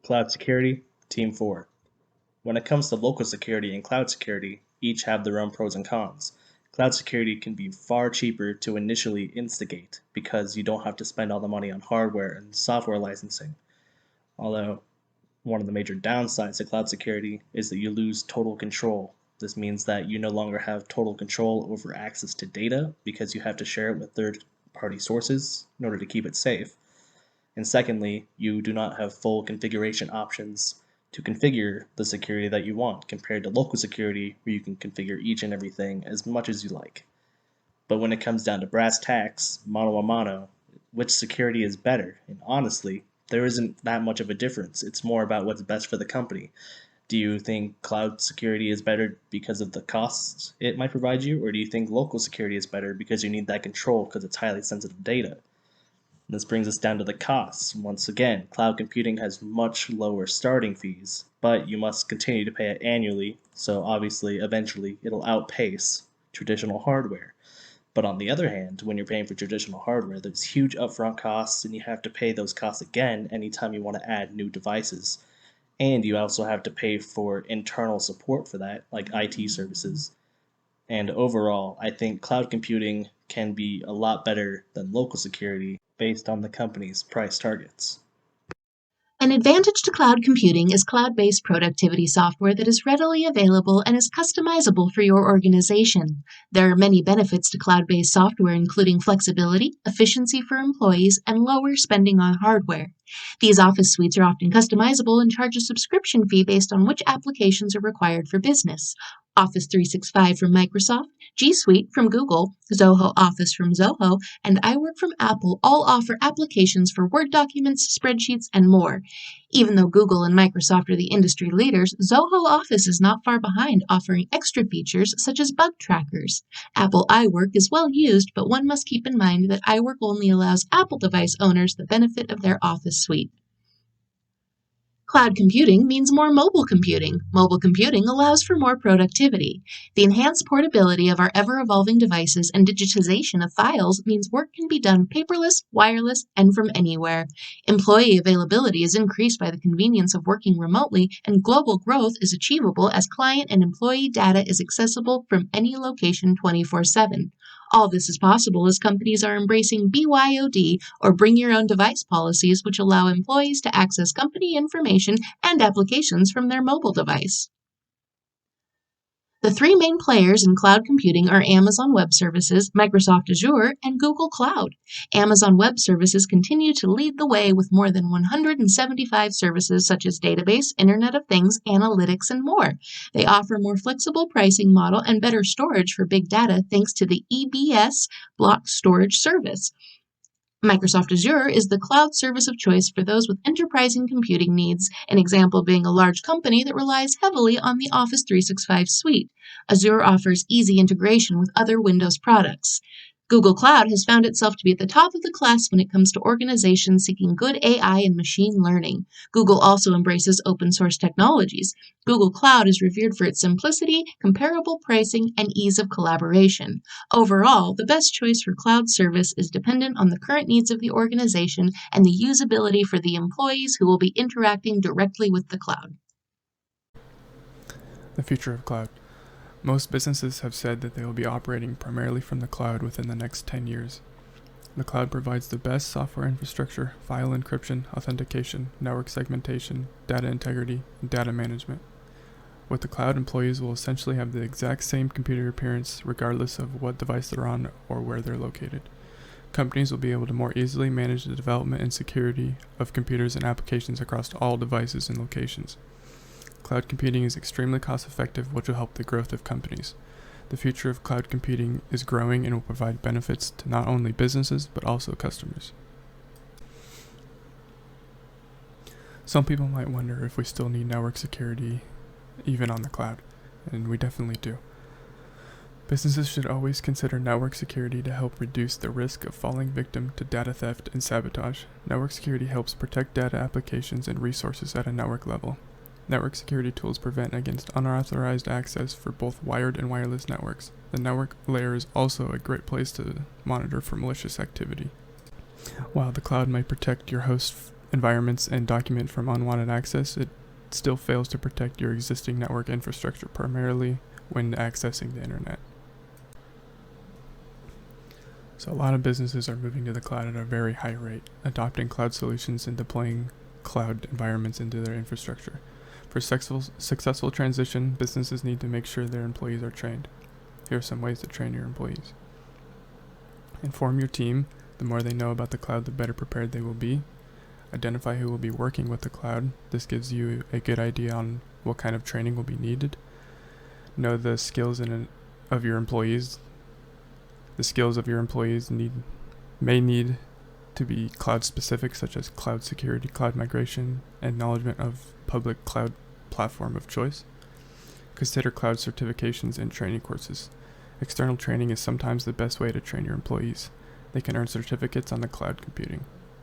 Cloud security, Team 4. When it comes to local security and cloud security, each have their own pros and cons. Cloud security can be far cheaper to initially instigate because you don't have to spend all the money on hardware and software licensing. Although, one of the major downsides to cloud security is that you lose total control. This means that you no longer have total control over access to data because you have to share it with third-party sources in order to keep it safe. And secondly, you do not have full configuration options to configure the security that you want compared to local security where you can configure each and everything as much as you like. But when it comes down to brass tacks, mano a mano, which security is better? And honestly, there isn't that much of a difference. It's more about what's best for the company. Do you think cloud security is better because of the costs it might provide you, or do you think local security is better because you need that control because it's highly sensitive data? This brings us down to the costs. Once again, cloud computing has much lower starting fees, but you must continue to pay it annually, so obviously, eventually, it'll outpace traditional hardware. But on the other hand, when you're paying for traditional hardware, there's huge upfront costs, and you have to pay those costs again anytime you want to add new devices. And you also have to pay for internal support for that, like IT services. And overall, I think cloud computing can be a lot better than local security based on the company's price targets. An advantage to cloud computing is cloud-based productivity software that is readily available and is customizable for your organization. There are many benefits to cloud-based software, including flexibility, efficiency for employees, and lower spending on hardware. These office suites are often customizable and charge a subscription fee based on which applications are required for business. Office 365 from Microsoft, G Suite from Google, Zoho Office from Zoho, and iWork from Apple all offer applications for Word documents, spreadsheets, and more. Even though Google and Microsoft are the industry leaders, Zoho Office is not far behind, offering extra features such as bug trackers. Apple iWork is well used, but one must keep in mind that iWork only allows Apple device owners the benefit of their Office suite. Cloud computing means more mobile computing. Mobile computing allows for more productivity. The enhanced portability of our ever-evolving devices and digitization of files means work can be done paperless, wireless, and from anywhere. Employee availability is increased by the convenience of working remotely, and global growth is achievable as client and employee data is accessible from any location 24/7. All this is possible as companies are embracing BYOD, or Bring Your Own Device policies, which allow employees to access company information and applications from their mobile device. The three main players in cloud computing are Amazon Web Services, Microsoft Azure, and Google Cloud. Amazon Web Services continue to lead the way with more than 175 services such as database, Internet of Things, analytics, and more. They offer more flexible pricing model and better storage for big data thanks to the EBS block storage service. Microsoft Azure is the cloud service of choice for those with enterprising computing needs, an example being a large company that relies heavily on the Office 365 suite. Azure offers easy integration with other Windows products. Google Cloud has found itself to be at the top of the class when it comes to organizations seeking good AI and machine learning. Google also embraces open source technologies. Google Cloud is revered for its simplicity, comparable pricing, and ease of collaboration. Overall, the best choice for cloud service is dependent on the current needs of the organization and the usability for the employees who will be interacting directly with the cloud. The future of cloud. Most businesses have said that they will be operating primarily from the cloud within the next 10 years. The cloud provides the best software infrastructure, file encryption, authentication, network segmentation, data integrity, and data management. With the cloud, employees will essentially have the exact same computer appearance regardless of what device they're on or where they're located. Companies will be able to more easily manage the development and security of computers and applications across all devices and locations. Cloud computing is extremely cost-effective, which will help the growth of companies. The future of cloud computing is growing and will provide benefits to not only businesses, but also customers. Some people might wonder if we still need network security, even on the cloud, and we definitely do. Businesses should always consider network security to help reduce the risk of falling victim to data theft and sabotage. Network security helps protect data applications and resources at a network level. Network security tools prevent against unauthorized access for both wired and wireless networks. The network layer is also a great place to monitor for malicious activity. While the cloud might protect your host environments and document from unwanted access, it still fails to protect your existing network infrastructure, primarily when accessing the internet. So a lot of businesses are moving to the cloud at a very high rate, adopting cloud solutions and deploying cloud environments into their infrastructure. For successful transition, businesses need to make sure their employees are trained. Here are some ways to train your employees. Inform your team. The more they know about the cloud, the better prepared they will be. Identify who will be working with the cloud. This gives you a good idea on what kind of training will be needed. Know the skills of your employees. The skills of your employees may need to be cloud specific, such as cloud security, cloud migration, and acknowledgement of public cloud platform of choice. Consider cloud certifications and training courses. External training is sometimes the best way to train your employees. They can earn certificates on the cloud computing.